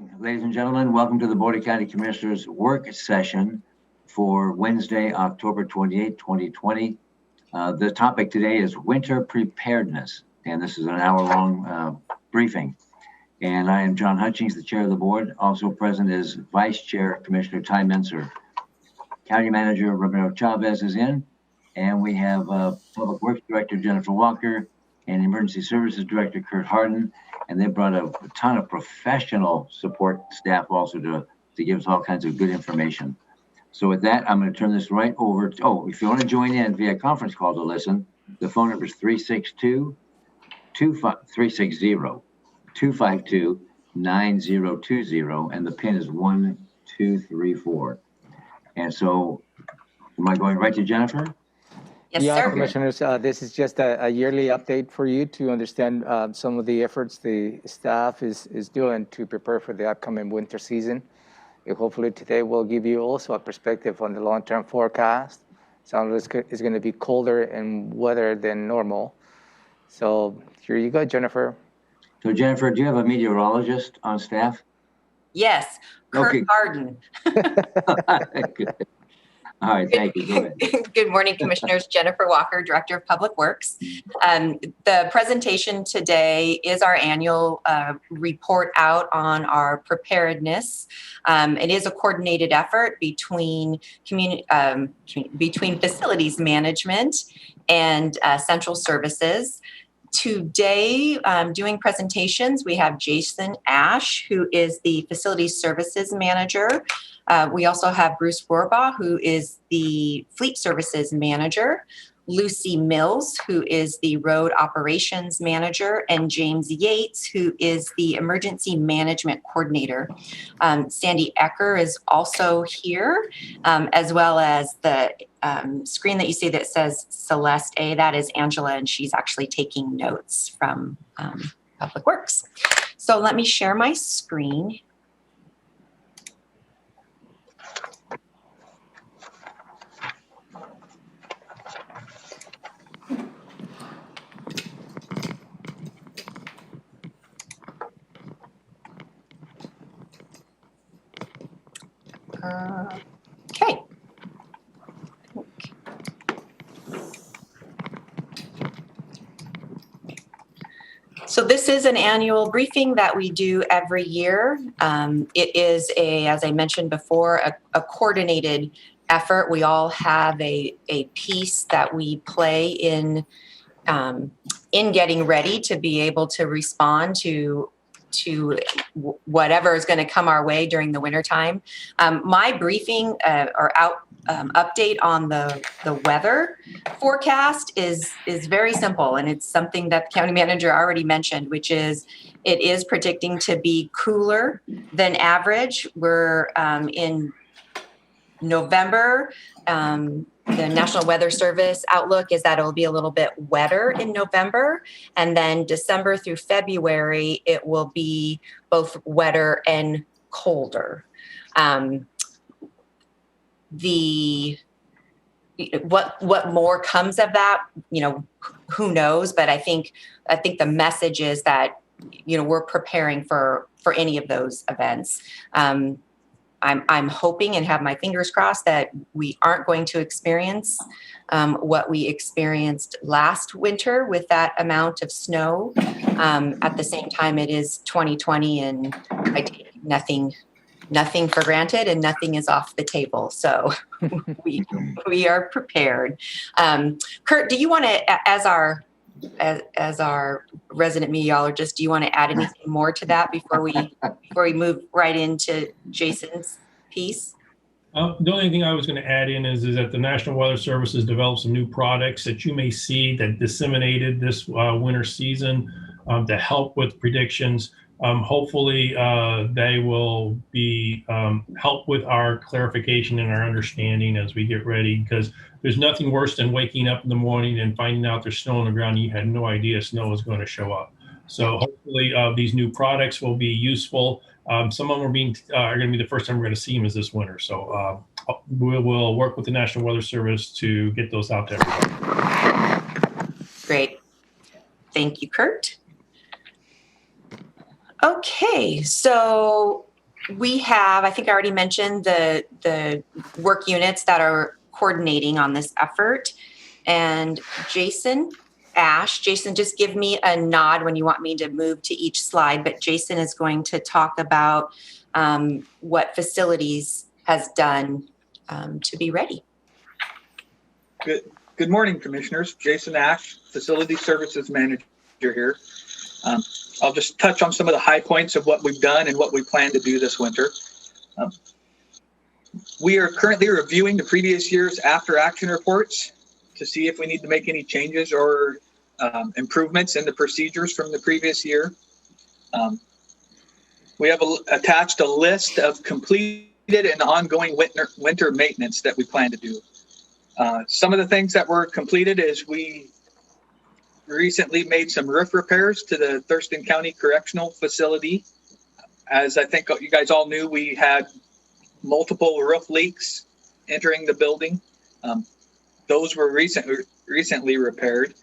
morning, ladies and gentlemen. Welcome to the Board of County Commissioners work session for Wednesday, October 28, 2020. The topic today is winter preparedness, and this is an hour-long briefing. And I am John Hutchings, the chair of the board. Also present is Vice Chair Commissioner Ty Menser. County Manager Romero Chavez is in, and we have Public Works Director Jennifer Walker and Emergency Services Director Kurt Harden. And they brought a ton of professional support staff also to give us all kinds of good information. So with that, I'm going to turn this right over to, if you want to join in via conference call to listen, the phone number is 362-252-9020, and the pin is 1234. And so, am I going right to Jennifer? Yes, yeah, sir. Commissioners, this is just a yearly update for you to understand some of the efforts the staff is doing to prepare for the upcoming winter season. Hopefully today will give you also a perspective on the long-term forecast. Sounds like it's going to be colder and wetter than normal. So here you go, Jennifer. So Jennifer, do you have a meteorologist on staff? Yes, Kurt Harden. Good. All right, thank you. Go ahead. Good morning, Commissioners. Jennifer Walker, Director of Public Works. The presentation today is our annual report out on our preparedness. It is a coordinated effort between facilities management and central services. Today, doing presentations, we have Jason Ash, who is the Facilities Services Manager. We also have Bruce Rohrbaugh, who is the Fleet Services Manager, Lucy Mills, who is the Road Operations Manager, and James Yates, who is the Emergency Management Coordinator. Sandy Ecker is also here, as well as the screen that you see that says Celeste A, that is Angela, and she's actually taking notes from Public Works. So let me share my screen. Okay. So this is an annual briefing that we do every year. It is as I mentioned before, a coordinated effort. We all have a piece that we play in getting ready to be able to respond to whatever is going to come our way during the wintertime. My briefing update on the weather forecast is very simple, and it's something that the county manager already mentioned, which is it is predicting to be cooler than average. We're in November. The National Weather Service outlook is that it will be a little bit wetter in November, and then December through February, it will be both wetter and colder. What more comes of that, who knows? But I think the message is that, we're preparing for any of those events. I'm hoping and have my fingers crossed that we aren't going to experience what we experienced last winter with that amount of snow. At the same time, it is 2020, and I take nothing for granted, and nothing is off the table. So we are prepared. Kurt, do you want to, as our resident meteorologist, do you want to add anything more to that before we move right into Jason's piece? The only thing I was going to add in is that the National Weather Service has developed some new products that you may see that disseminated this winter season to help with predictions. Hopefully, they will be help with our clarification and our understanding as we get ready, because there's nothing worse than waking up in the morning and finding out there's snow on the ground and you had no idea snow was going to show up. So hopefully these new products will be useful. Some of them are going to be the first time we're going to see them is this winter. So we'll work with the National Weather Service to get those out to everybody. Great. Thank you, Kurt. Okay, so We have, I think I already mentioned the work units that are coordinating on this effort. And Jason, just give me a nod when you want me to move to each slide, but Jason is going to talk about what facilities has done to be ready. Good morning, Commissioners. Jason Ash, Facility Services Manager here. I'll just touch on some of the high points of what we've done and what we plan to do this winter. We are currently reviewing the previous year's after action reports to see if we need to make any changes or improvements in the procedures from the previous year. We have attached a list of completed and ongoing winter maintenance that we plan to do. Some of the things that were completed is we recently made some roof repairs to the Thurston County Correctional Facility. As I think you guys all knew, we had multiple roof leaks entering the building. Those were recently repaired.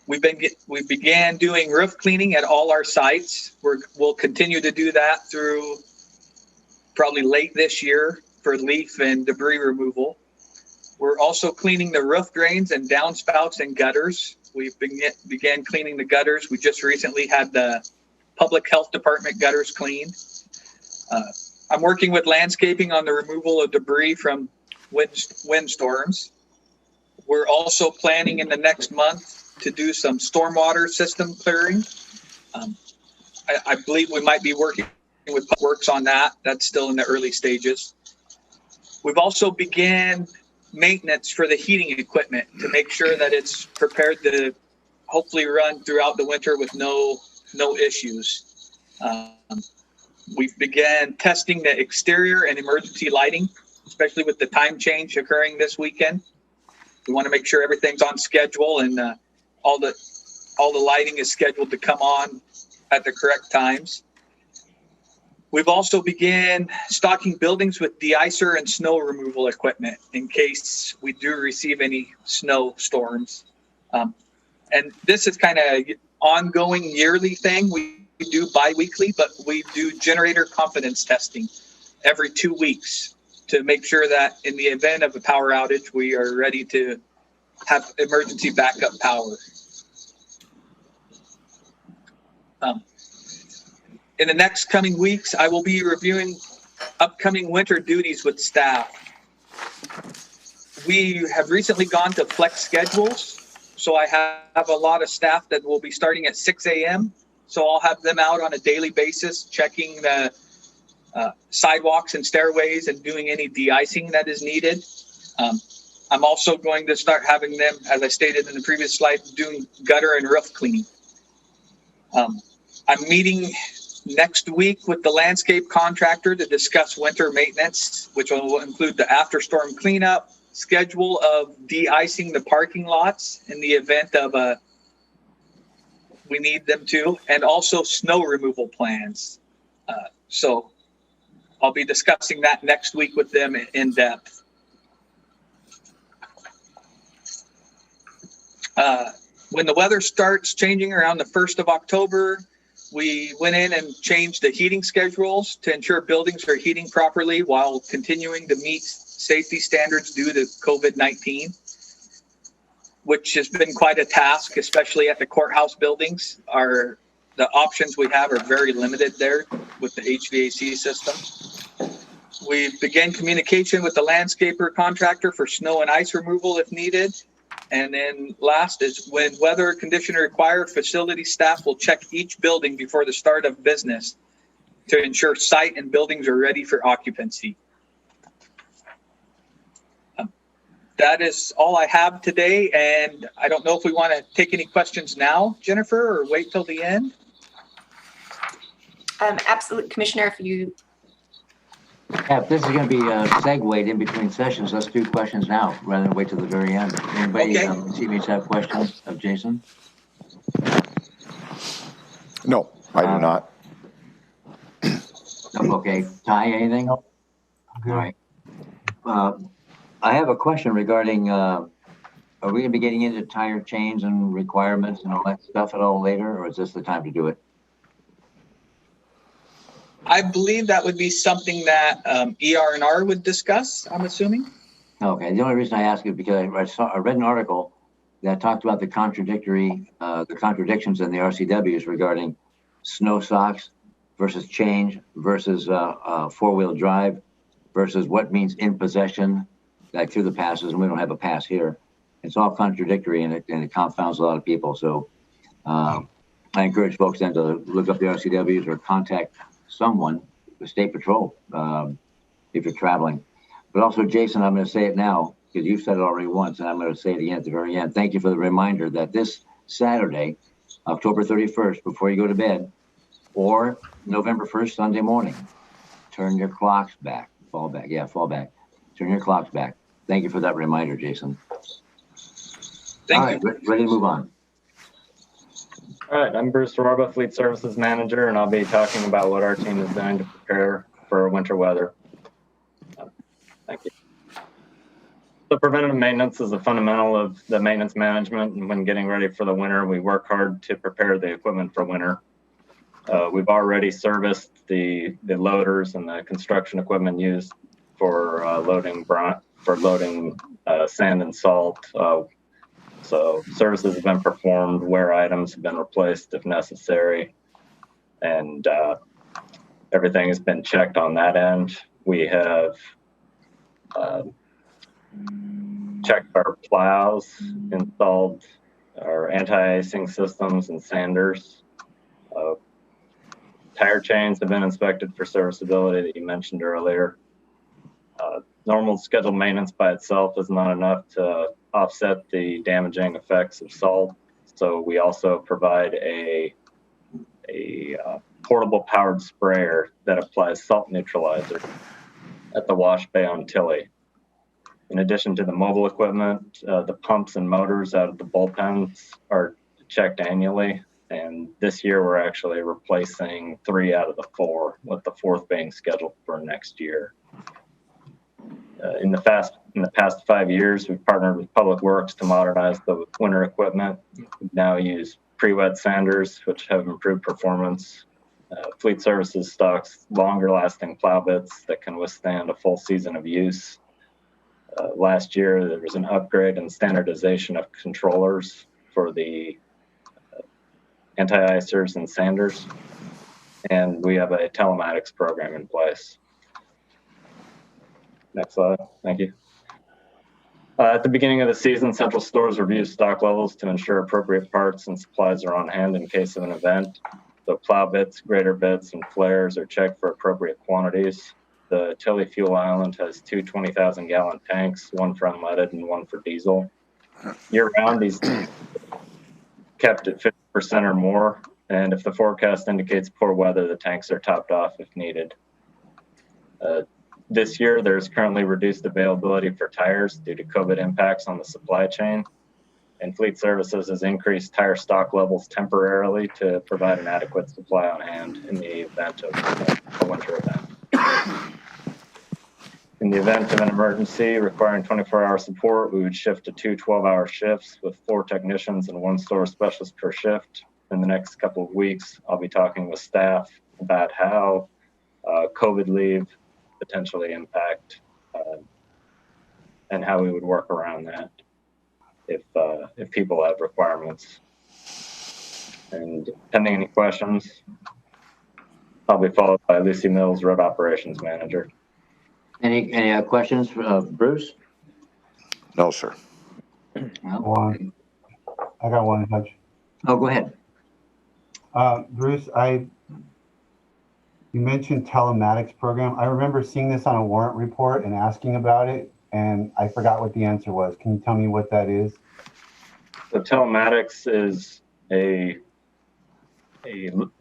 We began doing roof cleaning at all our sites. We'll continue to do that through probably late this year for leaf and debris removal. We're also cleaning the roof drains and downspouts and gutters. We began cleaning the gutters. We just recently had the Public Health Department gutters cleaned. I'm working with landscaping on the removal of debris from windstorms. We're also planning in the next month to do some stormwater system clearing. I believe we might be working with Public Works on that. That's still in the early stages. We've also began maintenance for the heating equipment to make sure that it's prepared to hopefully run throughout the winter with no issues. We've began testing the exterior and emergency lighting, especially with the time change occurring this weekend. We want to make sure everything's on schedule and all the lighting is scheduled to come on at the correct times. We've also began stocking buildings with de-icer and snow removal equipment in case we do receive any snow storms. And this is kind of ongoing yearly thing. We do bi-weekly, but we do generator confidence testing every 2 weeks to make sure that in the event of a power outage, we are ready to have emergency backup power. In the next coming weeks, I will be reviewing upcoming winter duties with staff. We have recently gone to flex schedules, so I have a lot of staff that will be starting at 6 a.m. So I'll have them out on a daily basis, checking the sidewalks and stairways and doing any de-icing that is needed. I'm also going to start having them, as I stated in the previous slide, doing gutter and roof cleaning. I'm meeting next week with the landscape contractor to discuss winter maintenance, which will include the after-storm cleanup, schedule of de-icing the parking lots in the event of we need them to, and also snow removal plans. So I'll be discussing that next week with them in depth. When the weather starts changing around the 1st of October, we went in and changed the heating schedules to ensure buildings are heating properly while continuing to meet safety standards due to COVID-19, which has been quite a task, especially at the courthouse buildings. The options we have are very limited there with the HVAC system. We began communication with the landscaper contractor for snow and ice removal if needed. And then last is when weather conditions require, facility staff will check each building before the start of business to ensure site and buildings are ready for occupancy. That is all I have today. And I don't know if we want to take any questions now, Jennifer, or wait till the end. Absolutely, Commissioner, if you... Yeah, if this is going to be segued in between sessions, let's do questions now rather than wait till the very end. Anybody CMH have questions of Jason? No, I do not. Okay. Ty, anything? No. All right. I have a question regarding, are we going to be getting into tire chains and requirements and all that stuff at all later, or is this the time to do it? I believe that would be something that ER&R would discuss, I'm assuming. Okay, the only reason I ask is because I read an article that talked about the contradictions in the RCWs regarding snow socks versus change versus four-wheel drive versus what means in possession, like through the passes, and we don't have a pass here. It's all contradictory, and it confounds a lot of people. So I encourage folks then to look up the RCWs or contact someone, the State Patrol, if you're traveling. But also, Jason, I'm going to say it now because you've said it already once, and I'm going to say it again at the very end. Thank you for the reminder that this Saturday, October 31st, before you go to bed, or November 1st, Sunday morning, turn your clocks back. Fall back. Turn your clocks back. Thank you for that reminder, Jason. Thank you. Ready to move on. All right, I'm Bruce Rorba, Fleet Services Manager, and I'll be talking about what our team is doing to prepare for winter weather. Thank you. So preventative maintenance is a fundamental of the maintenance management, and when getting ready for the winter, we work hard to prepare the equipment for winter. We've already serviced the loaders and the construction equipment used for loading sand and salt. So services have been performed, wear items have been replaced if necessary, and everything has been checked on that end. We have checked our plows, installed our anti-icing systems and sanders. Tire chains have been inspected for serviceability that you mentioned earlier. Normal scheduled maintenance by itself is not enough to offset the damaging effects of salt. So we also provide a portable powered sprayer that applies salt neutralizer at the wash bay on Tilly. In addition to the mobile equipment, the pumps and motors out of the bullpens are checked annually. And this year we're actually replacing 3 out of the 4, with the 4th being scheduled for next year. In the past 5 years, we've partnered with Public Works to modernize the winter equipment. We now use pre-wet sanders, which have improved performance. Fleet Services stocks longer-lasting plow bits that can withstand a full season of use. Last year, there was an upgrade and standardization of controllers for the anti-icers and sanders, and we have a telematics program in place. Next slide. Thank you. At the beginning of the season, central stores review stock levels to ensure appropriate parts and supplies are on hand in case of an event. So plow bits, grader bits, and flares are checked for appropriate quantities. The Tilly Fuel Island has 2 20,000-gallon tanks, one for unleaded and one for diesel. Year-round, these kept at 50% or more, and if the forecast indicates poor weather, the tanks are topped off if needed. This year, there's currently reduced availability for tires due to COVID impacts on the supply chain, and Fleet Services has increased tire stock levels temporarily to provide an adequate supply on hand in the event of a winter event. In the event of an emergency requiring 24-hour support, we would shift to 2 12-hour shifts with 4 technicians and 1 store specialist per shift. In the next couple of weeks, I'll be talking with staff about how COVID leave potentially impact and how we would work around that if people have requirements. And pending any questions, I'll be followed by Lucy Mills, Road Operations Manager. Any questions for Bruce? No, sir. No? I got one, Hutch. Oh, go ahead. Bruce, you mentioned telematics program. I remember seeing this on a warrant report and asking about it, and I forgot what the answer was. Can you tell me what that is? So telematics is a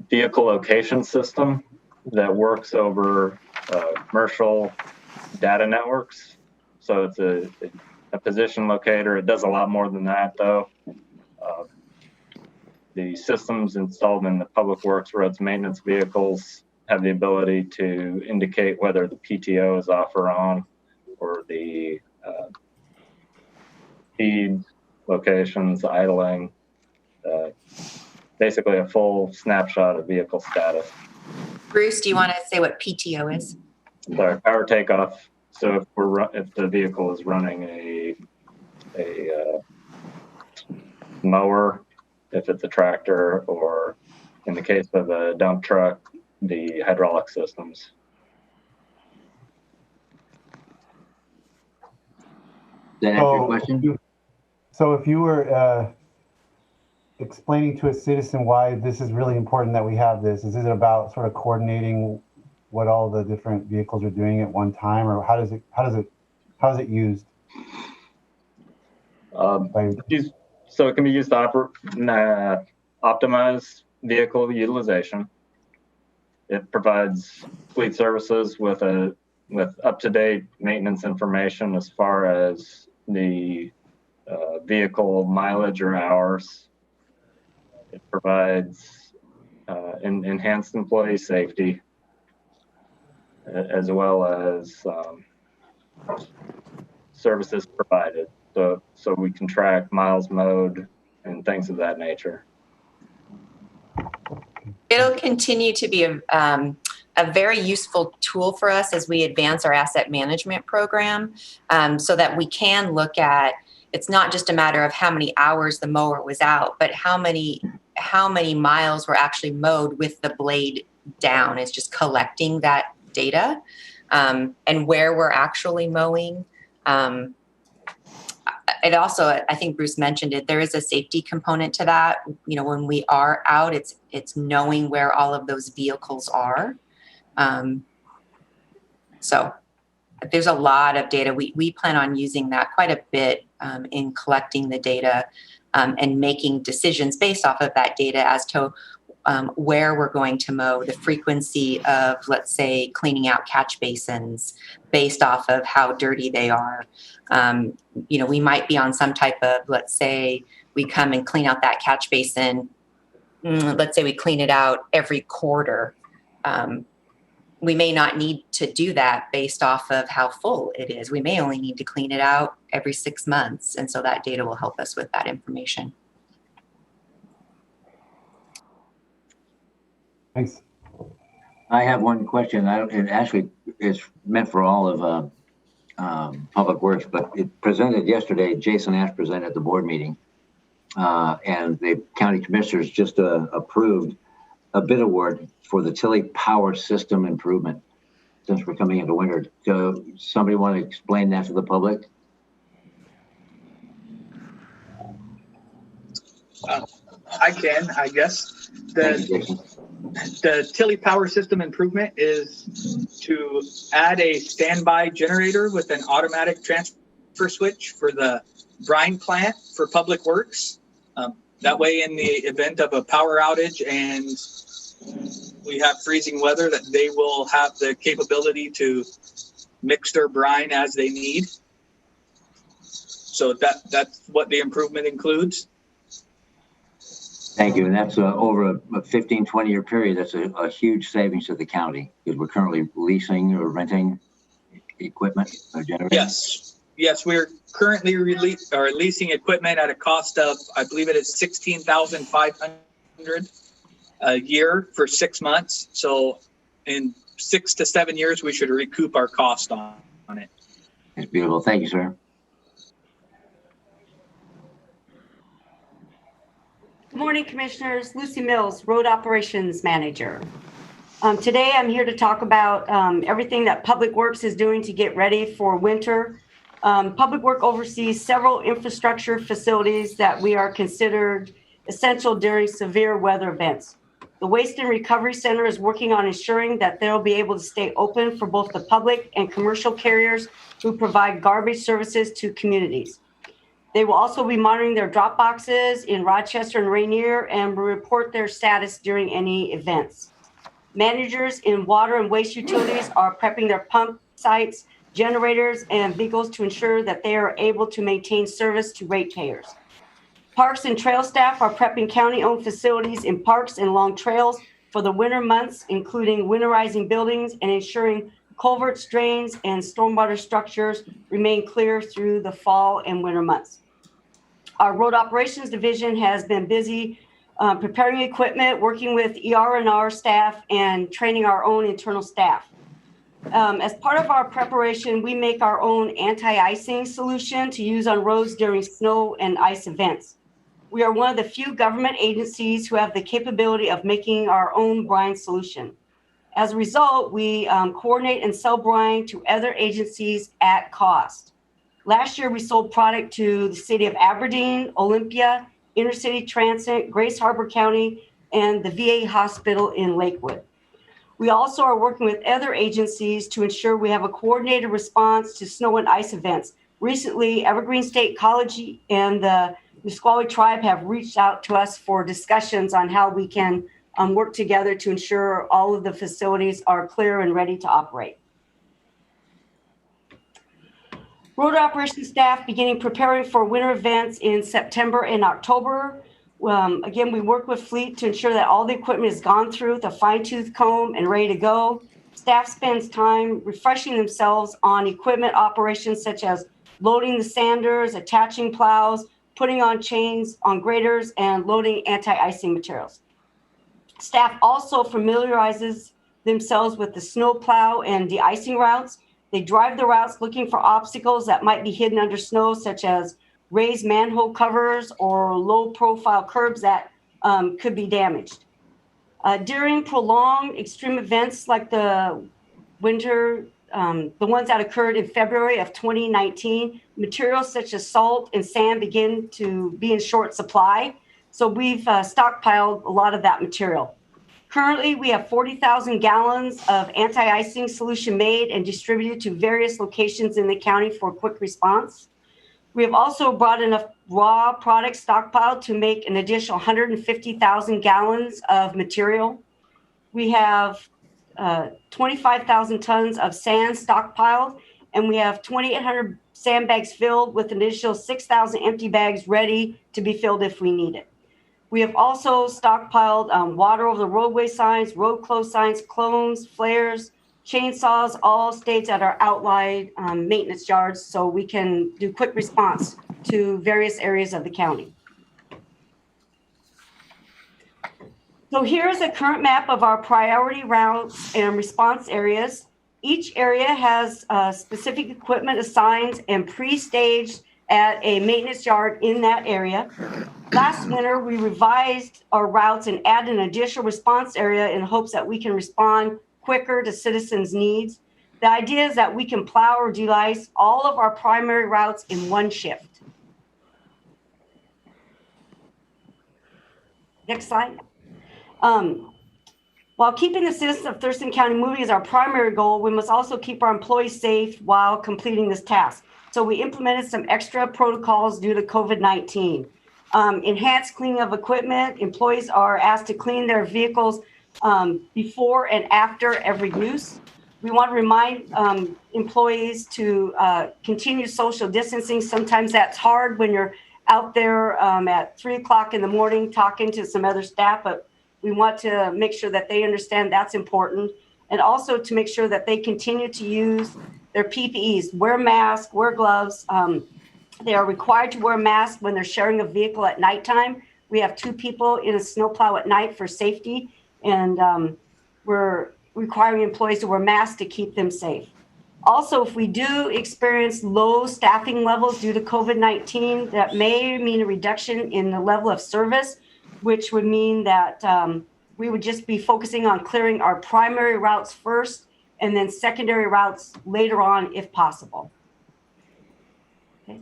vehicle location system that works over commercial data networks. So it's a position locator. It does a lot more than that, though. The systems installed in the Public Works roads maintenance vehicles have the ability to indicate whether the PTO is off or on, or the speed, locations, idling, basically a full snapshot of vehicle status. Bruce, do you want to say what PTO is? Sorry, power takeoff. So if the vehicle is running a mower, if it's a tractor, or in the case of a dump truck, the hydraulic systems. Does that answer your question? So if you were explaining to a citizen why this is really important that we have this, is it about sort of coordinating what all the different vehicles are doing at one time, or how is it used? So it can be used to optimize vehicle utilization. It provides fleet services with up-to-date maintenance information as far as the vehicle mileage or hours. It provides enhanced employee safety, as well as services provided. So we can track miles mowed and things of that nature. It'll continue to be a very useful tool for us as we advance our asset management program, so that we can look at, it's not just a matter of how many hours the mower was out, but how many miles were actually mowed with the blade down. It's just collecting that data, and where we're actually mowing. It also, I think Bruce mentioned it, there is a safety component to that. You know, when we are out, it's knowing where all of those vehicles are. So there's a lot of data. We plan on using that quite a bit in collecting the data and making decisions based off of that data as to where we're going to mow, the frequency of, let's say, cleaning out catch basins based off of how dirty they are. You know, we might be on some type of, let's say we come and clean out that catch basin. Let's say we clean it out every quarter. We may not need to do that based off of how full it is. We may only need to clean it out every 6 months. And so that data will help us with that information. Thanks. I have one question. It actually is meant for all of Public Works, but it presented yesterday. Jason Ash presented at the board meeting, and the county commissioners just approved a bid award for the Tilly Power System improvement. Since we're coming into winter, so somebody want to explain that to the public? I can, I guess. The Tilly Power System improvement is to add a standby generator with an automatic transfer switch for the brine plant for Public Works. That way, in the event of a power outage and we have freezing weather, that they will have the capability to mix their brine as they need. So that's what the improvement includes. Thank you. And that's over a 15, 20-year period. That's a huge savings to the county because we're currently leasing or renting equipment or generators. Yes, we're currently leasing equipment at a cost of, I believe it is $16,500 a year for 6 months. So in 6 to 7 years, we should recoup our cost on it. That's beautiful. Thank you, sir. Good morning, Commissioners. Lucy Mills, Road Operations Manager. Today, I'm here to talk about everything that Public Works is doing to get ready for winter. Public Works oversees several infrastructure facilities that we are considered essential during severe weather events. The Waste and Recovery Center is working on ensuring that they'll be able to stay open for both the public and commercial carriers who provide garbage services to communities. They will also be monitoring their drop boxes in Rochester and Rainier and will report their status during any events. Managers in water and waste utilities are prepping their pump sites, generators, and vehicles to ensure that they are able to maintain service to ratepayers. Parks and trail staff are prepping county-owned facilities in parks and along trails for the winter months, including winterizing buildings and ensuring culverts, drains, and stormwater structures remain clear through the fall and winter months. Our road operations division has been busy preparing equipment, working with ER&R staff, and training our own internal staff. As part of our preparation, we make our own anti-icing solution to use on roads during snow and ice events. We are one of the few government agencies who have the capability of making our own brine solution. As a result, we coordinate and sell brine to other agencies at cost. Last year, we sold product to the city of Aberdeen, Olympia, Intercity Transit, Grace Harbor County, and the VA hospital in Lakewood. We also are working with other agencies to ensure we have a coordinated response to snow and ice events. Recently, Evergreen State College and the Nisqually Tribe have reached out to us for discussions on how we can work together to ensure all of the facilities are clear and ready to operate. Road operations staff beginning preparing for winter events in September and October. Again, we work with fleet to ensure that all the equipment is gone through with a fine-tooth comb and ready to go. Staff spends time refreshing themselves on equipment operations such as loading the sanders, attaching plows, putting on chains on graders, and loading anti-icing materials. Staff also familiarizes themselves with the snow plow and de-icing routes. They drive the routes looking for obstacles that might be hidden under snow, such as raised manhole covers or low-profile curbs that could be damaged. During prolonged extreme events like the winter, the ones that occurred in February of 2019, materials such as salt and sand begin to be in short supply. So we've stockpiled a lot of that material. Currently, we have 40,000 gallons of anti-icing solution made and distributed to various locations in the county for quick response. We have also brought enough raw product stockpiled to make an additional 150,000 gallons of material. We have 25,000 tons of sand stockpiled, and we have 2,800 sandbags filled with an additional 6,000 empty bags ready to be filled if we need it. We have also stockpiled water over the roadway signs, road close signs, clones, flares, chainsaws, all staged at our outlined maintenance yards so we can do quick response to various areas of the county. So here's a current map of our priority routes and response areas. Each area has specific equipment assigned and pre-staged at a maintenance yard in that area. Last winter, we revised our routes and added an additional response area in hopes that we can respond quicker to citizens' needs. The idea is that we can plow or de-ice all of our primary routes in one shift. Next slide. While keeping the citizens of Thurston County moving is our primary goal, we must also keep our employees safe while completing this task. So we implemented some extra protocols due to COVID-19. Enhanced cleaning of equipment. Employees are asked to clean their vehicles before and after every use. We want to remind employees to continue social distancing. Sometimes that's hard when you're out there at 3 o'clock in the morning talking to some other staff, but we want to make sure that they understand that's important, and also to make sure that they continue to use their PPEs, wear masks, wear gloves. They are required to wear masks when they're sharing a vehicle at nighttime. We have 2 people in a snowplow at night for safety, and we're requiring employees to wear masks to keep them safe. Also, if we do experience low staffing levels due to COVID-19, that may mean a reduction in the level of service, which would mean that we would just be focusing on clearing our primary routes first and then secondary routes later on if possible. Okay.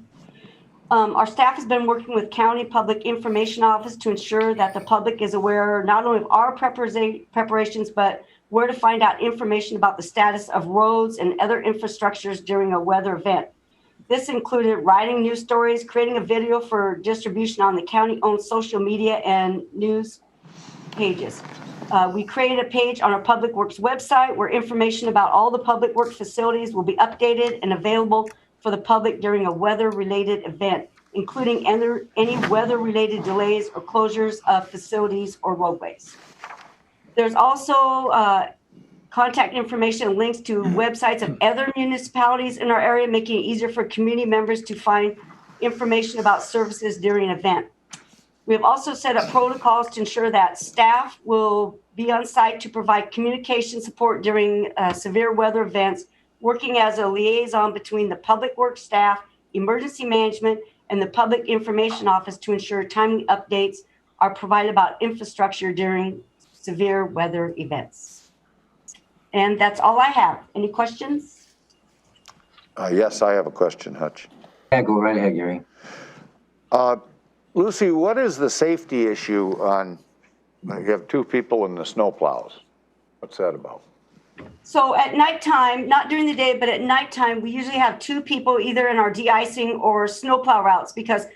Our staff has been working with County Public Information Office to ensure that the public is aware not only of our preparations, but where to find out information about the status of roads and other infrastructures during a weather event. This included writing news stories, creating a video for distribution on the county-owned social media and news pages. We created a page on our Public Works website where information about all the public works facilities will be updated and available for the public during a weather-related event, including any weather-related delays or closures of facilities or roadways. There's also contact information and links to websites of other municipalities in our area, making it easier for community members to find information about services during an event. We have also set up protocols to ensure that staff will be on site to provide communication support during severe weather events, working as a liaison between the public works staff, emergency management, and the public information office to ensure timely updates are provided about infrastructure during severe weather events. And that's all I have. Any questions? Yes, I have a question, Hutch. Yeah, go right ahead, Gary. Lucy, what is the safety issue on, you have two people in the snow plows? What's that about? So at nighttime, not during the day, but at nighttime, we usually have two people either in our de-icing or snowplow routes because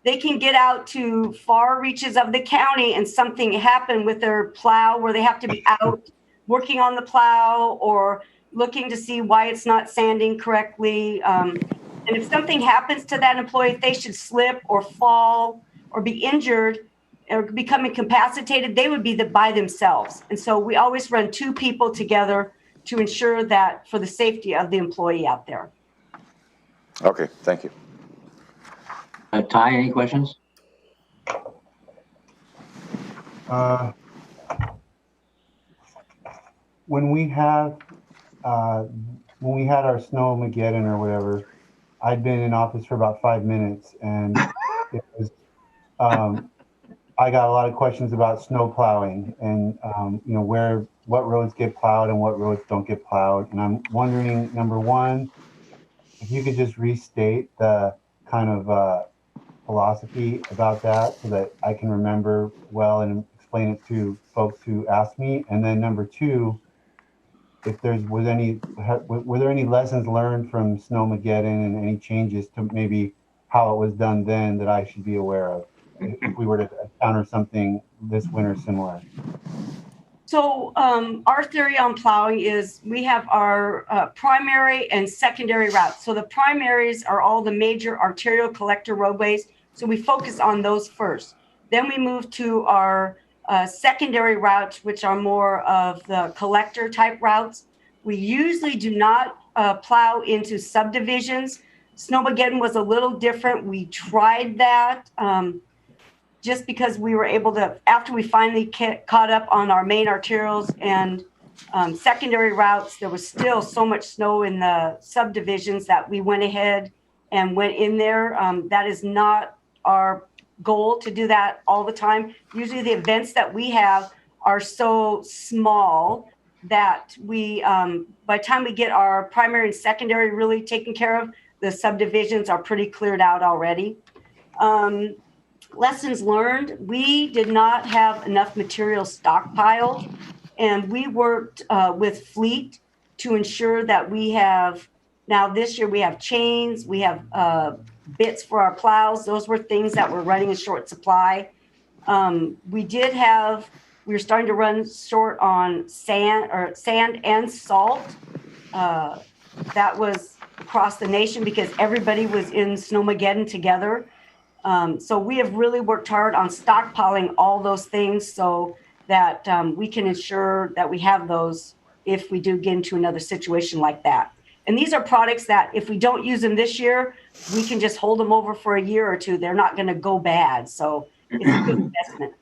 they can get out to far reaches of the county and something happen with their plow where they have to be out working on the plow or looking to see why it's not sanding correctly. And if something happens to that employee, if they should slip or fall or be injured or become incapacitated, they would be by themselves. And so we always run two people together to ensure that for the safety of the employee out there. Okay, thank you. Ty, any questions? When we had our Snowmageddon or whatever, I'd been in office for about 5 minutes, and it was I got a lot of questions about snow plowing and what roads get plowed and what roads don't get plowed. And I'm wondering, number one, if you could just restate the kind of philosophy about that so that I can remember well and explain it to folks who ask me. And then number two, if were there any lessons learned from Snowmageddon and any changes to maybe how it was done then that I should be aware of if we were to encounter something this winter similar? So our theory on plowing is we have our primary and secondary routes. So the primaries are all the major arterial collector roadways. So we focus on those first. Then we move to our secondary routes, which are more of the collector type routes. We usually do not plow into subdivisions. Snowmageddon was a little different. We tried that. Just because we were able to, after we finally caught up on our main arterials and secondary routes, there was still so much snow in the subdivisions that we went ahead and went in there. That is not our goal to do that all the time. Usually the events that we have are so small that we, by the time we get our primary and secondary really taken care of, the subdivisions are pretty cleared out already. Lessons learned, we did not have enough material stockpiled, and we worked with fleet to ensure that we have, now this year we have chains, we have bits for our plows. Those were things that were running in short supply. We were starting to run short on sand and salt. That was across the nation because everybody was in Snowmageddon together. So we have really worked hard on stockpiling all those things so that we can ensure that we have those if we do get into another situation like that. And these are products that if we don't use them this year, we can just hold them over for a year or two. They're not going to go bad. So it's a good investment.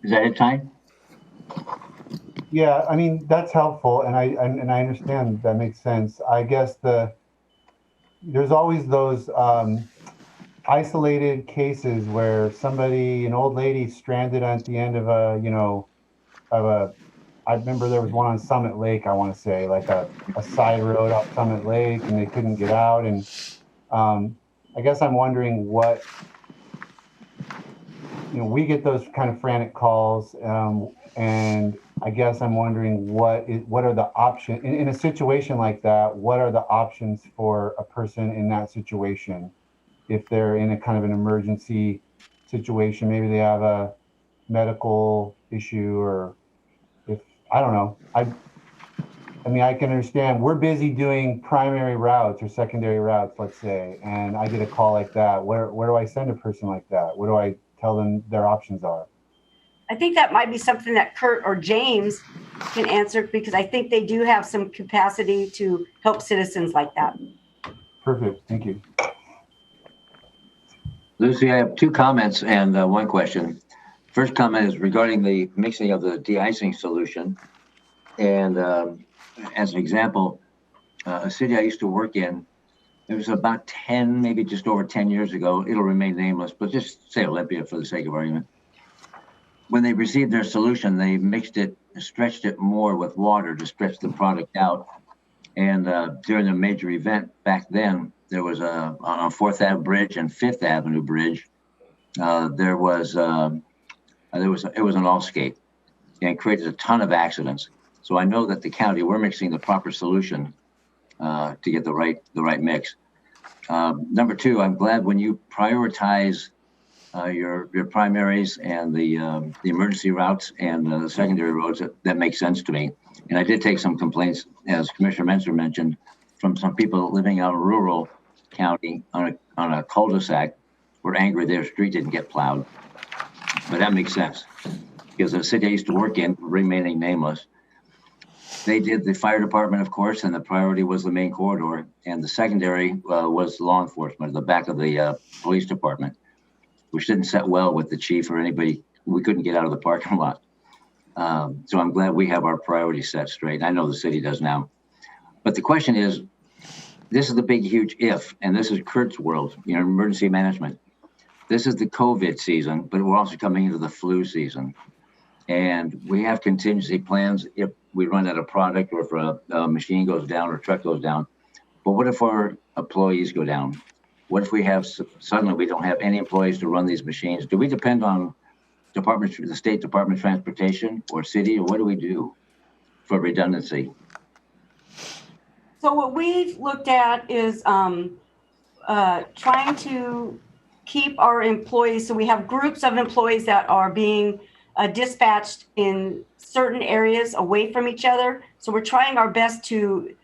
Is that it, Ty? Yeah, I mean, that's helpful. And I understand that makes sense. I guess there's always those isolated cases where an old lady stranded at the end of I remember there was one on Summit Lake, I want to say, like a side road off Summit Lake, and they couldn't get out. And I guess I'm wondering we get those kind of frantic calls, and I guess I'm wondering what are the options in a situation like that? What are the options for a person in that situation if they're in a kind of an emergency situation? Maybe they have a medical issue, or if I don't know. I mean, I can understand we're busy doing primary routes or secondary routes, let's say, and I get a call like that. Where do I send a person like that? Where do I tell them their options are? I think that might be something that Kurt or James can answer because I think they do have some capacity to help citizens like that. Perfect. Thank you. Lucy, I have two comments and one question. First comment is regarding the mixing of the de-icing solution. And as an example, a city I used to work in, it was about 10, maybe just over 10 years ago. It'll remain nameless, but just say Olympia for the sake of argument. When they received their solution, they mixed it, stretched it more with water to stretch the product out. And during a major event back then, there was on 4th Ave Bridge and 5th Avenue Bridge, it was an all skate and created a ton of accidents. So I know that the county, we're mixing the proper solution to get the right mix. Number two, I'm glad when you prioritize your primaries and the emergency routes and the secondary roads, that makes sense to me. And I did take some complaints, as Commissioner Menzer mentioned, from some people living out in rural county on a cul-de-sac were angry their street didn't get plowed. But that makes sense because the city I used to work in, remaining nameless, they did the fire department, of course, and the priority was the main corridor, and the secondary was law enforcement, the back of the police department, which didn't set well with the chief or anybody. We couldn't get out of the parking lot. So I'm glad we have our priorities set straight. I know the city does now. But the question is, this is the big, huge if, and this is Kurt's world, emergency management. This is the COVID season, but we're also coming into the flu season. And we have contingency plans if we run out of product or if a machine goes down or a truck goes down. But what if our employees go down? What if we have suddenly we don't have any employees to run these machines? Do we depend on the State Department of Transportation or city, or what do we do for redundancy? So what we've looked at is trying to keep our employees. So we have groups of employees that are being dispatched in certain areas away from each other. So we're trying our best to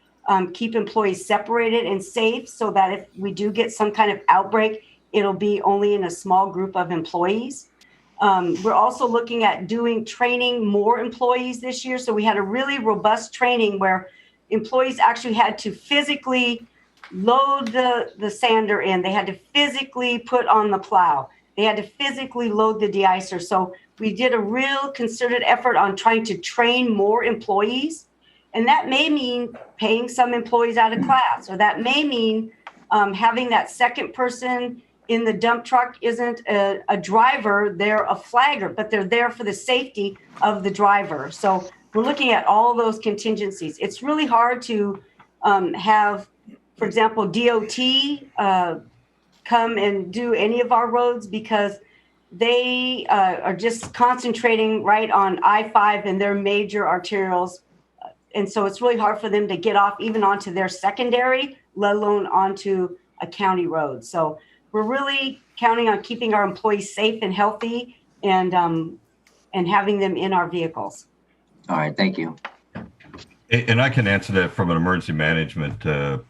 keep employees separated and safe so that if we do get some kind of outbreak, it'll be only in a small group of employees. We're also looking at doing training more employees this year. So we had a really robust training where employees actually had to physically load the sander in. They had to physically put on the plow. They had to physically load the de-icer. So we did a real concerted effort on trying to train more employees. And that may mean paying some employees out of class, or that may mean having that second person in the dump truck isn't a driver, they're a flagger, but they're there for the safety of the driver. So we're looking at all those contingencies. It's really hard to have, for example, DOT come and do any of our roads because they are just concentrating right on I-5 and their major arterials. And so it's really hard for them to get off even onto their secondary, let alone onto a county road. So we're really counting on keeping our employees safe and healthy and having them in our vehicles. All right, thank you. And I can answer that from an emergency management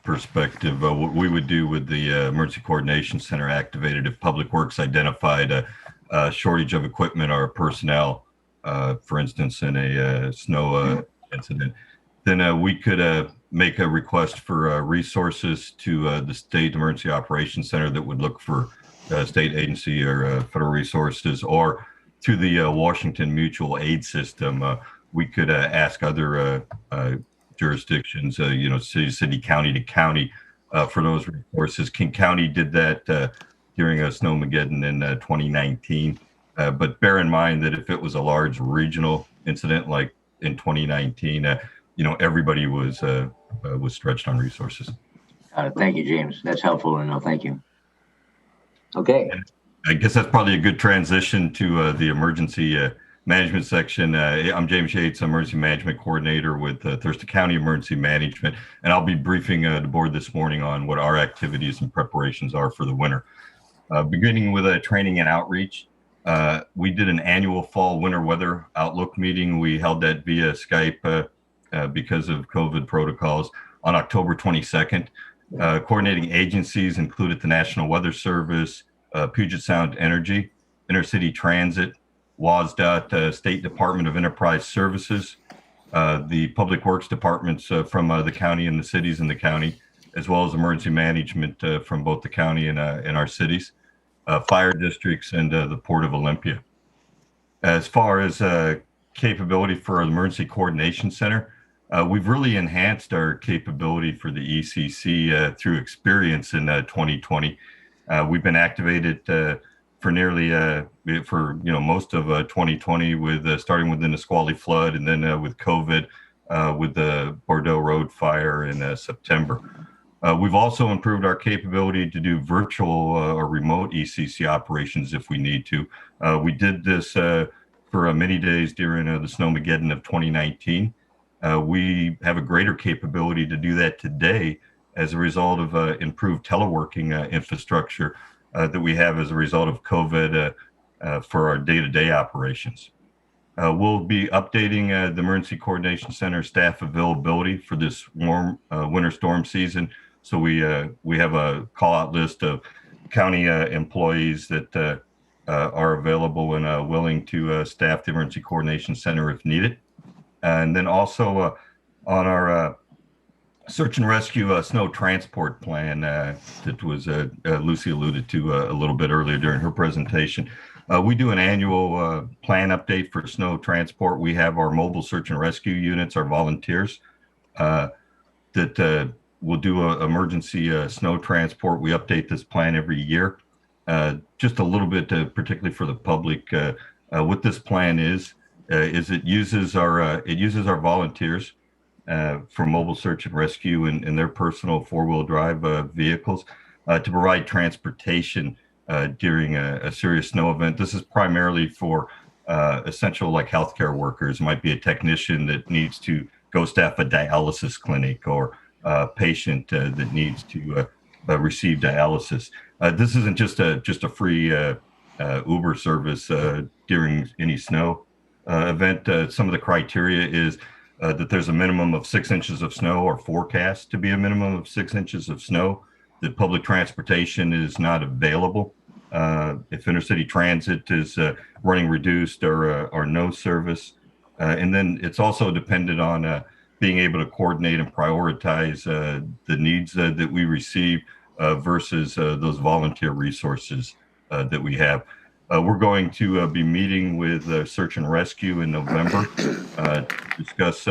perspective. What we would do with the Emergency Coordination Center activated if Public Works identified a shortage of equipment or personnel, for instance, in a snow incident, then we could make a request for resources to the State Emergency Operations Center that would look for state agency or federal resources, or to the Washington Mutual Aid System. We could ask other jurisdictions, city, county to county for those resources. King County did that during a Snowmageddon in 2019. But bear in mind that if it was a large regional incident like in 2019, everybody was stretched on resources. Thank you, James. That's helpful to know. Thank you. Okay. And I guess that's probably a good transition to the emergency management section. I'm James Yates, Emergency Management Coordinator with Thurston County Emergency Management, and I'll be briefing the board this morning on what our activities and preparations are for the winter. Beginning with training and outreach, we did an annual fall winter weather outlook meeting. We held that via Skype because of COVID protocols on October 22nd. Coordinating agencies included the National Weather Service, Puget Sound Energy, Intercity Transit, WSDOT, State Department of Enterprise Services, the Public Works Departments from the county and the cities in the county, as well as emergency management from both the county and our cities. fire districts, and the Port of Olympia. As far as capability for our Emergency Coordination Center, we've really enhanced our capability for the ECC through experience in 2020. We've been activated for nearly most of 2020, with starting with the Nisqually flood, and then with COVID, with the Bordeaux Road fire in September. We've also improved our capability to do virtual or remote ECC operations if we need to. We did this for many days during the Snowmageddon of 2019. We have a greater capability to do that today as a result of improved teleworking infrastructure that we have as a result of COVID for our day-to-day operations. We'll be updating the Emergency Coordination Center staff availability for this warm winter storm season. So we have a call-out list of county employees that are available and willing to staff the Emergency Coordination Center if needed. And then also on our search and rescue snow transport plan that was Lucy alluded to a little bit earlier during her presentation. We do an annual plan update for snow transport. We have our mobile search and rescue units, our volunteers, that will do a emergency snow transport. We update this plan every year. Just a little bit, particularly for the public, what this plan is it uses our volunteers for mobile search and rescue and their personal four-wheel drive vehicles to provide transportation during a serious snow event. This is primarily for essential, like healthcare workers. It might be a technician that needs to go staff a dialysis clinic, or a patient that needs to receive dialysis. This isn't just a free Uber service during any snow event. Some of the criteria is that there's a minimum of 6 inches of snow, or forecast to be a minimum of 6 inches of snow, that public transportation is not available. If intercity transit is running reduced or no service. And then it's also dependent on being able to coordinate and prioritize the needs that we receive versus those volunteer resources that we have. We're going to be meeting with Search and Rescue in November to discuss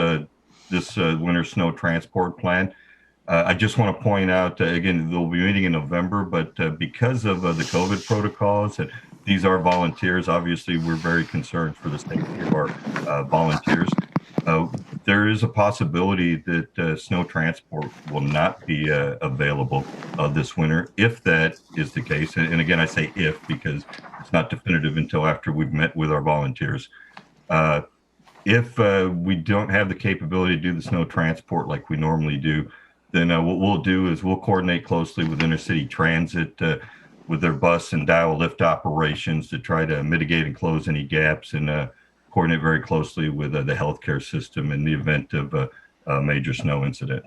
this winter snow transport plan. I just want to point out, again, they'll be meeting in November, but because of the COVID protocols, and these are volunteers, obviously we're very concerned for the safety of our volunteers. There is a possibility that snow transport will not be available this winter. If that is the case, and again, I say if because it's not definitive until after we've met with our volunteers. If we don't have the capability to do the snow transport like we normally do, then what we'll do is we'll coordinate closely with intercity transit with their bus and dial lift operations to try to mitigate and close any gaps, and coordinate very closely with the healthcare system in the event of a major snow incident.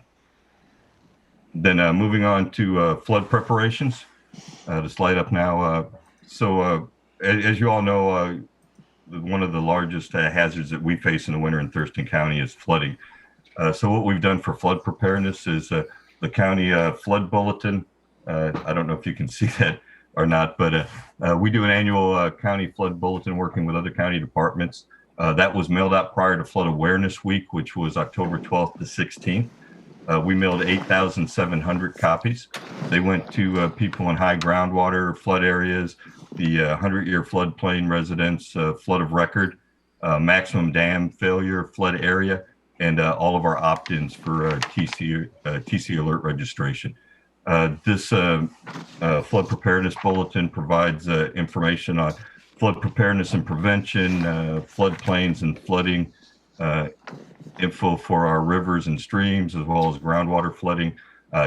Then moving on to flood preparations. The slide up now. As you all know, one of the largest hazards that we face in the winter in Thurston County is flooding. So what we've done for flood preparedness is the county flood bulletin. I don't know if you can see that or not, but we do an annual county flood bulletin working with other county departments. That was mailed out prior to Flood Awareness Week, which was October 12th to 16th. We mailed 8,700 copies. They went to people in high groundwater flood areas, the 100-year floodplain residents, flood of record, maximum dam failure flood area, and all of our opt-ins for TC alert registration. This flood preparedness bulletin provides information on flood preparedness and prevention, floodplains and flooding, info for our rivers and streams, as well as groundwater flooding,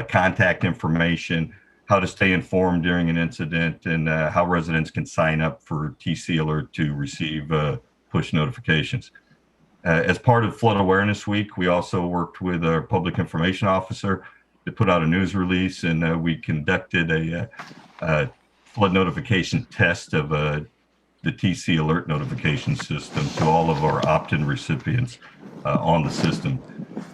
contact information, how to stay informed during an incident, and how residents can sign up for TC Alert to receive push notifications. As part of Flood Awareness Week, we also worked with our public information officer to put out a news release, and we conducted a flood notification test of the TC Alert notification system to all of our opt-in recipients on the system.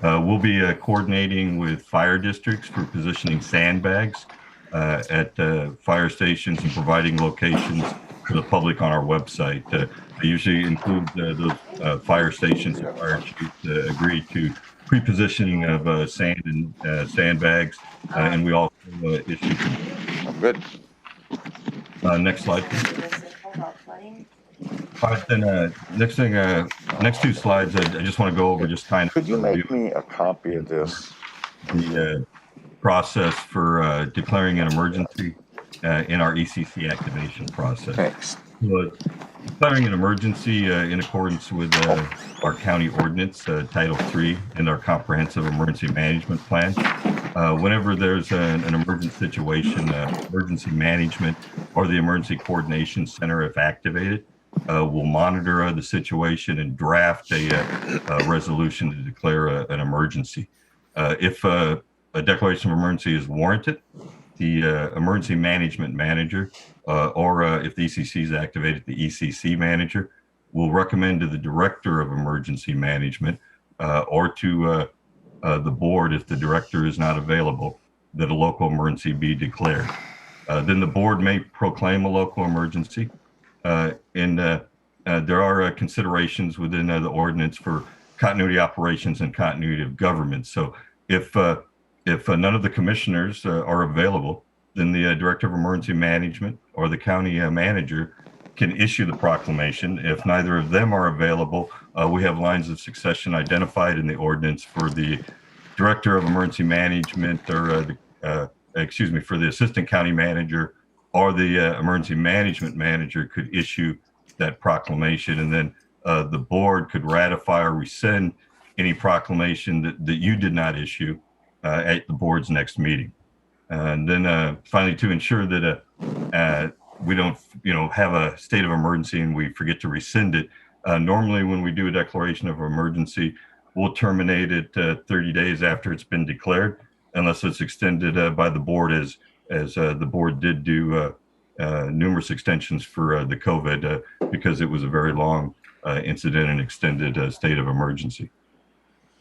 We'll be coordinating with fire districts for positioning sandbags at fire stations and providing locations to the public on our website. They usually include those fire stations and fire chiefs agree to pre-positioning of sand and sandbags, and we also issue. Good. Next slide, please. All right, then next thing, next two slides, I just want to go over just kind of. Could you make me a copy of this? The process for declaring an emergency in our ECC activation process. Thanks. Declaring an emergency in accordance with our county ordinance, Title III, and our comprehensive emergency management plan. Whenever there's an emergency situation, emergency management or the emergency coordination center, if activated, will monitor the situation and draft a resolution to declare an emergency. If a declaration of emergency is warranted, the emergency management manager, or if the ECC is activated, the ECC manager will recommend to the director of emergency management or to the board, if the director is not available, that a local emergency be declared. Then the board may proclaim a local emergency. And there are considerations within the ordinance for continuity operations and continuity of government. So if none of the commissioners are available, then the director of emergency management or the county manager can issue the proclamation. If neither of them are available, we have lines of succession identified in the ordinance for the director of emergency management, or for the assistant county manager, or the emergency management manager could issue that proclamation, and then the board could ratify or rescind any proclamation that you did not issue at the board's next meeting. And then finally, to ensure that we don't have a state of emergency and we forget to rescind it, normally when we do a declaration of emergency, we'll terminate it 30 days after it's been declared, unless it's extended by the board, as the board did do numerous extensions for the COVID because it was a very long incident and extended state of emergency.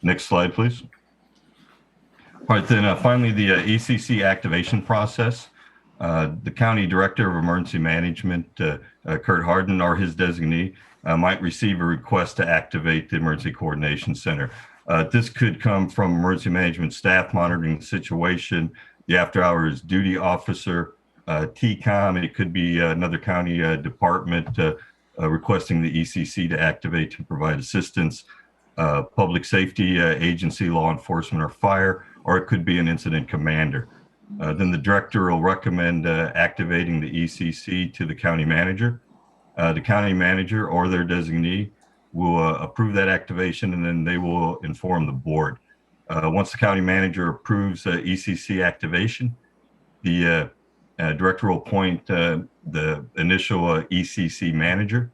Next slide, please. All right, then finally, the ECC activation process. The County Director of Emergency Management, Kurt Harden, or his designee, might receive a request to activate the Emergency Coordination Center. This could come from emergency management staff monitoring the situation, the after-hours duty officer, TCOM. It could be another county department requesting the ECC to activate to provide assistance, public safety agency, law enforcement, or fire, or it could be an incident commander. Then the director will recommend activating the ECC to the county manager. The county manager or their designee will approve that activation, and then they will inform the board. Once the county manager approves ECC activation, the director will appoint the initial ECC manager,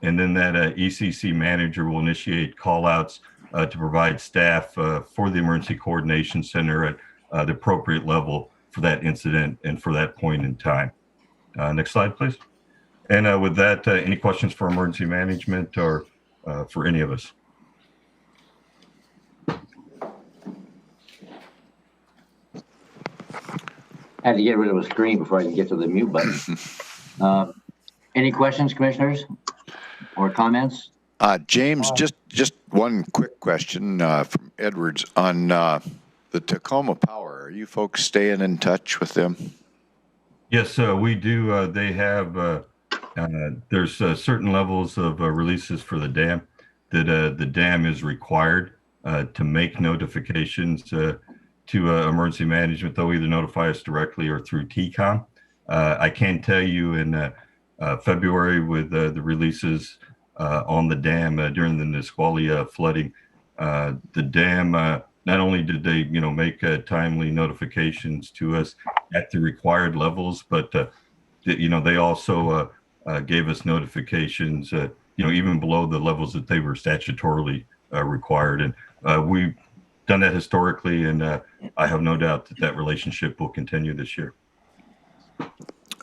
and then that ECC manager will initiate call-outs to provide staff for the Emergency Coordination Center at the appropriate level for that incident and for that point in time. Next slide, please. And with that, any questions for emergency management or for any of us? I had to get rid of a screen before I can get to the mute button. Any questions, commissioners, or comments? James, just one quick question from Edwards on the Tacoma Power. Are you folks staying in touch with them? Yes, we do. They have, there's certain levels of releases for the dam that the dam is required to make notifications to emergency management. They'll either notify us directly or through TCOM. I can tell you in February with the releases on the dam during the Nisqually flooding, the dam, not only did they make timely notifications to us at the required levels, but they also gave us notifications even below the levels that they were statutorily required. And we've done that historically, and I have no doubt that that relationship will continue this year.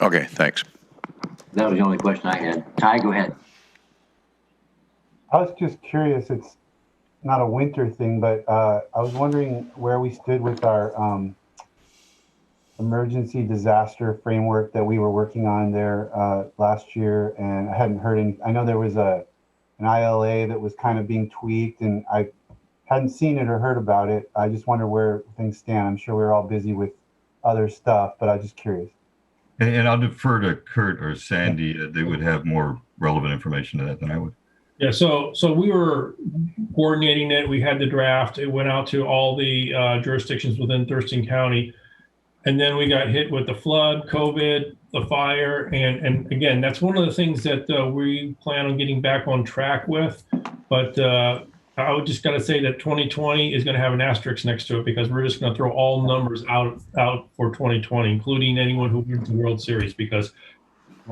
Okay, thanks. That was the only question I had. Ty, go ahead. I was just curious. It's not a winter thing, but I was wondering where we stood with our emergency disaster framework that we were working on there last year, and I hadn't heard any. I know there was an ILA that was kind of being tweaked, and I hadn't seen it or heard about it. I just wonder where things stand. I'm sure we're all busy with other stuff, but I'm just curious. And I'll defer to Kurt or Sandy. They would have more relevant information to that than I would. Yeah, so we were coordinating it. We had the draft. It went out to all the jurisdictions within Thurston County. And then we got hit with the flood, COVID, the fire. And again, that's one of the things that we plan on getting back on track with. But I would just got to say that 2020 is going to have an asterisk next to it, because we're just going to throw all numbers out for 2020, including anyone who wins the World Series, because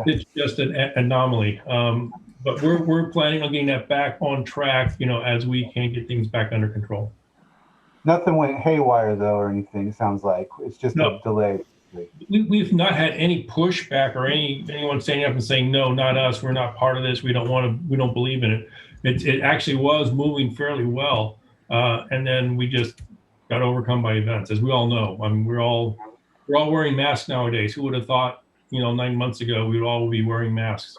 it's just an anomaly. But we're planning on getting that back on track, as we can get things back under control. Nothing went haywire though, or anything. It sounds like it's just a delay. We've not had any pushback or anyone standing up and saying, no, not us. We're not part of this. We don't believe in it. It actually was moving fairly well. And then we just got overcome by events, as we all know. I mean, we're all wearing masks nowadays. Who would have thought, 9 months ago, we would all be wearing masks?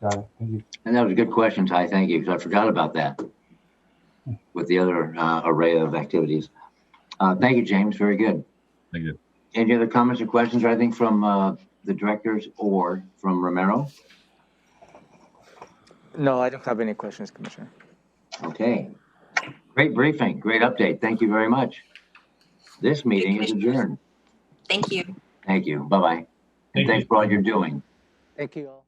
Got it. Thank you. And that was a good question, Ty. Thank you, because I forgot about that with the other array of activities. Thank you, James. Very good. Thank you. Any other comments or questions or anything from the directors or from Romero? No, I don't have any questions, Commissioner. Okay. Great briefing. Great update. Thank you very much. This meeting is adjourned. Thank you. Thank you. Bye-bye. And thanks for all you're doing. Thank you all.